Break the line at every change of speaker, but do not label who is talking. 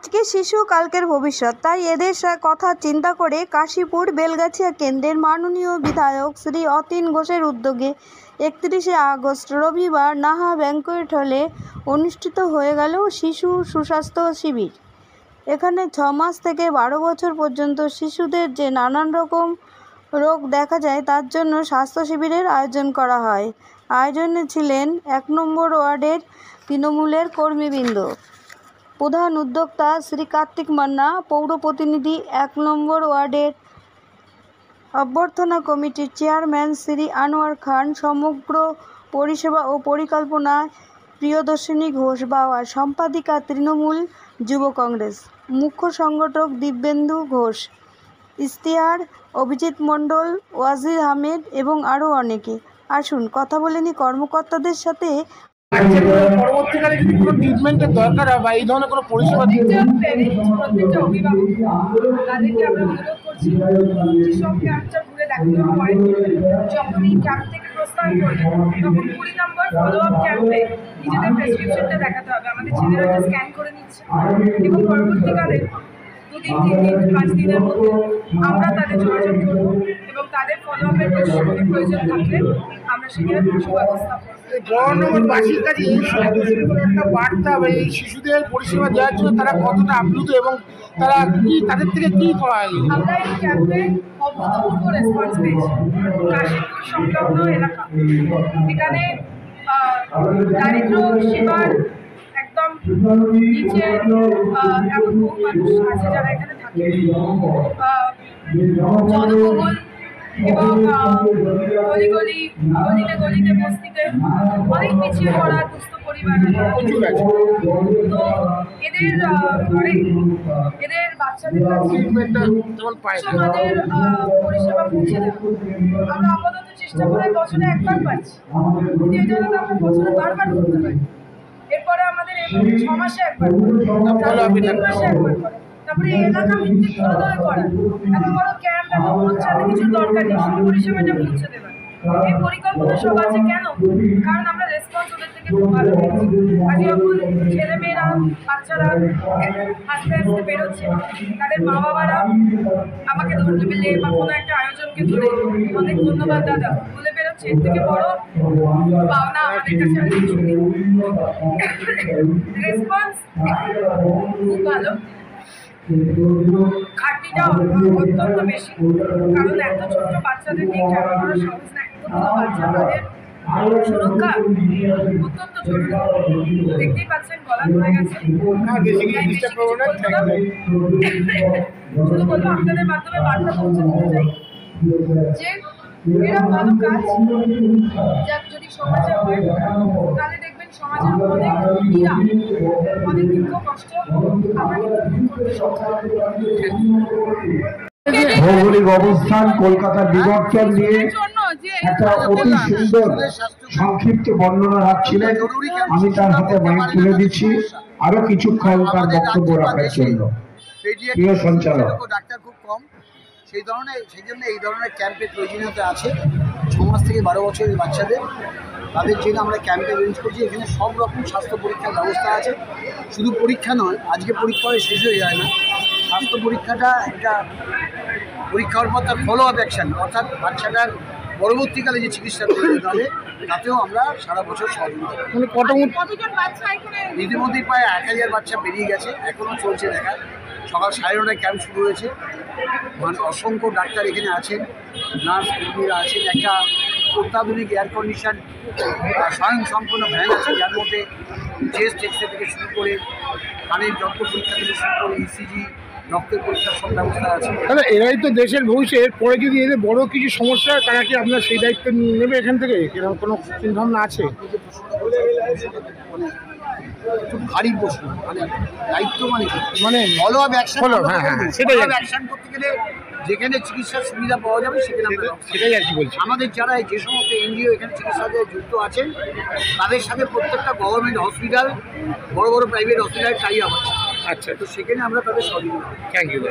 আজকে শিশু কালকের ভবিষ্যৎ, তাই এদের কথা চিন্তা করে কাশীপুর বেলগাছিয়া কেন্দ্রের মাননীয় বিধায়ক শ্রী অতীন ঘোষের উদ্যোগে 31শে আগস্ট রবিবার নাহা ব্যাংকোয়েট হলে অনুষ্ঠিত হয়ে গেল শিশু সুস্বাস্থ্য শিবির। এখানে 6 মাস থেকে 12 বছর পর্যন্ত শিশুদের যে নানান রকম রোগ দেখা যায় তার জন্য স্বাস্থ্য শিবিরের আয়োজন করা হয়। আয়োজনে ছিলেন 1 নম্বর ওয়ার্ডের তৃণমূলের কর্মীবৃন্দ, প্রধান উদ্যোক্তা শ্রী কার্তিক মান্না, পৌর প্রতিনিধি 1 নম্বর ওয়ার্ডের অভ্যর্থনা কমিটির চেয়ারম্যান শ্রী আনোয়ার খান, সমগ্র পরিষেবা ও পরিকল্পনায় প্রিয়দর্শিনী ঘোষ বাওয়ার, সম্পাদিকা তৃণমূল যুব কংগ্রেস, মুখ্য সংগঠক দিব্যেন্দু ঘোষ, ইশতেহার, অভিজিৎ মণ্ডল, ওয়াজির আহমেদ এবং আরও অনেকে। আসুন কথা বলে নিই কর্মকর্তাদের সাথে।
পরবর্তীকালে যদি কোনো ট্রিটমেন্টের দরকার হয় বা এই ধরনের কোনো পরিষেবা
প্রত্যেকটা অভিভাবক তাদেরকে আমরা অনুরোধ করছি যে সব ক্যাম্পটা ঘুরে দেখানোর পরে যখন এই ক্যাম্প থেকে প্রস্থান করবে তখন 20 নম্বর ফলো আপ ক্যাম্পে নিজেদের প্রেসক্রিপশনটা দেখাতে হবে। আমাদের ছেলেরা একটা স্ক্যান করে নিচ্ছে এবং পরবর্তীকালে 2 দিন 3 দিন 5 দিনের মধ্যে আমরা তাদের যোগাযোগ করবো এবং তাদের ফলো আপের প্রয়োজন থাকলে আমরা সেটার সুব্যবস্থা করবো।
গণবাসীর কাছে এই একটা বার্তা বা এই শিশুদের পরিষেবা দেওয়ার জন্য তারা কতটা আপ্লুত এবং তারা কি তাদের থেকে কি পায়?
আমরা এই ক্যাম্পে অভূতপূর্ব রেসপন্স পেয়েছি। কাশীপুর সংলগ্ন এলাকা, এখানে দারিদ্র সীমার একদম নিচে এমন বহু মানুষ আছে যারা এখানে থাকে, জনবহুল এবং গলিতে বস্তিতে অনেক পিছিয়ে পড়া দুস্থ পরিবার। তো এদের ঘরে এদের বাচ্চাদের কাছে আমাদের পরিষেবা পৌঁছে দেওয়া আমরা আপাতত চেষ্টা করে বছরে একবার পাচ্ছি, কিন্তু এটা আমরা বছরে বারবার করতে পারি। এরপরে আমাদের 6 মাসে একবার, 3 মাসে একবার করে, তারপরে এলাকা ভিত্তিক ধরে ধরে করা। এত বড় ক্যাম্প, এত পৌঁছাতে কিছু দরকার নেই, শুধু পরিষেবাটা পৌঁছে দেবেন। এই পরিকল্পনা সব আছে কেন? কারণ আমরা রেসপন্স ওদের থেকে খুব ভালো পেয়েছি। আজ যখন ছেলেমেয়েরা বাচ্চারা আস্তে আস্তে বেরোচ্ছে, তাদের মা বাবারা আমাকে ধরতে পেলে বা কোনো একটা আয়োজনকে ধরে অনেক ধন্যবাদ দাদা বলে বেরোচ্ছে, এর থেকে বড় পাওনা আমাদের কাছে আর কিছু নেই। রেসপন্স খুব ভালো, খাটনিটা অত্যন্ত বেশি, কারণ এত ছোট বাচ্চাদের নিয়ে ক্যাম্প করা সহজ না। এত বড় বাচ্চা, তাদের সুরক্ষা অত্যন্ত জরুরি। দেখতেই পাচ্ছেন গলা ধরে গেছে। শুধু বলবো আপনাদের মাধ্যমে বার্তা পৌঁছে দিতে চাই যে এরা ভালো কাজ যা যদি সমাজে হয় তাহলে দেখবেন সমাজের অনেক পীড়া, অনেক দুঃখ কষ্ট আমরা কিন্তু করতে সক্ষম।
ভৌগোলিক অবস্থান কলকাতার বিবর্তন নিয়ে একটা অতি সুন্দর সংক্ষিপ্ত বর্ণনা রাখছিলেন। আমি তার হাতে মাইক তুলে দিচ্ছি আরো কিছুক্ষণ তার বক্তব্য রাখার জন্য। প্রিয় সঞ্চালক,
ডাক্তার খুব কম, সেই জন্য এই ধরনের ক্যাম্পের প্রয়োজনীয়তা আছে। 6 মাস থেকে 12 বছরের বাচ্চাদের তাদের জন্য আমরা ক্যাম্পে অ্যারেঞ্জ করছি। এখানে সব রকম স্বাস্থ্য পরীক্ষার ব্যবস্থা আছে। শুধু পরীক্ষা নয়, আজকে পরীক্ষা হয়ে শেষ হয়ে যায় না। স্বাস্থ্য পরীক্ষাটা এটা পরীক্ষা হওয়ার পর তার ফলো আপ অ্যাকশন, অর্থাৎ বাচ্চাটার পরবর্তীকালে যে চিকিৎসা প্রয়োজন হবে তাতেও আমরা সারা বছর সহযোগিতা করি। ইতিমধ্যেই প্রায় 1000 বাচ্চা বেরিয়ে গেছে, এখনও চলছে দেখা। সকাল 9:30টায় ক্যাম্প শুরু হয়েছে। মানে অসংখ্য ডাক্তার এখানে আছেন, নার্স কর্মীরা আছেন, একটা অত্যাধুনিক এয়ার কন্ডিশন স্বয়ংসম্পন্ন ভ্যান আছে, যার মধ্যে চেস্ট এক্সরে থেকে শুরু করে কানের যন্ত্র পরীক্ষা থেকে শুরু করে ইসিজি, রক্তের পরীক্ষার সব ব্যবস্থা আছে।
তাহলে এরাই তো দেশের ভবিষ্যৎ। পরে যদি এদের বড় কিছু সমস্যা হয় তারা কি আপনার সেই দায়িত্ব নেবে এখান থেকে? এরকম কোনো চিন্তাভাবনা আছে?
খুব ভারী প্রশ্ন। মানে দায়িত্ব মানে কি?
মানে
ফলো আপ অ্যাকশন।
সেটাই
অ্যাকশন করতে গেলে যেখানে চিকিৎসার সুবিধা পাওয়া যাবে
সেটাই আর কি বলছি।
আমাদের যারা যে সমস্ত এনজিও এখানে চিকিৎসাতে যুক্ত আছেন তাদের সাথে প্রত্যেকটা গভর্নমেন্ট হসপিটাল, বড় বড় প্রাইভেট হসপিটাল টাই আপ আছে।
আচ্ছা,
তো সেখানে আমরা তাদের সহযোগিতা।
Thank you.